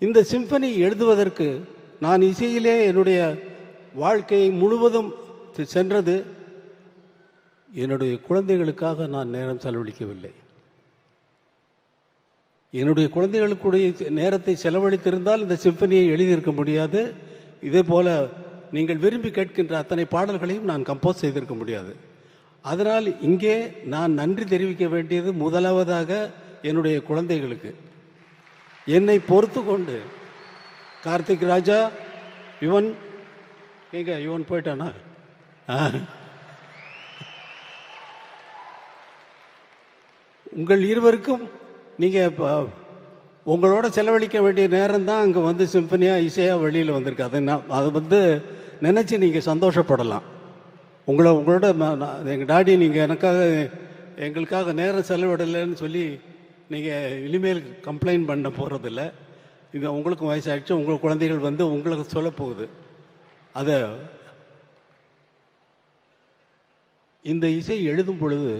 இந்த சிம்பனி எழுதுவதற்கு நான் இசையிலே என்னுடைய வாழ்க்கையை முழுவதும் சென்றது. என்னுடைய குழந்தைகளுக்காக நான் நேரம் செலவழிக்கவில்லை. என்னுடைய குழந்தைகளுக்குடைய நேரத்தை செலவழித்திருந்தால் இந்த சிம்பனியை எழுதியிருக்க முடியாது. இதே போல நீங்கள் விரும்பி கேட்கின்ற அத்தனை பாடல்களையும் நான் கம்போஸ் செய்திருக்க முடியாது. அதனால் இங்கே நான் நன்றி தெரிவிக்க வேண்டியது முதலாவதாக என்னுடைய குழந்தைகளுக்கு. என்னை பொறுத்து கொண்டு கார்த்திக் ராஜா, யுவன் யுவன் போயிட்டானா? உங்கள் இருவருக்கும் நீங்கள் உங்களோட செலவழிக்க வேண்டிய நேரம் தான் அங்கே வந்து சிம்பனியாக இசையாக வெளியில் வந்திருக்கு. அதை நினச்சி நீங்கள் சந்தோஷப்படலாம். உங்களோட எங்கள் டாடி நீங்கள் எங்களுக்காக நேரம் செலவிடலைன்னு சொல்லி நீங்கள் இனிமேல் கம்ப்ளைண்ட் பண்ண போகிறதில்ல. இது உங்களுக்கும் வயசாகிடுச்சு, உங்கள் குழந்தைகள் வந்து உங்களுக்கு சொல்ல போகுது. அதை இந்த இசை எழுதும் பொழுது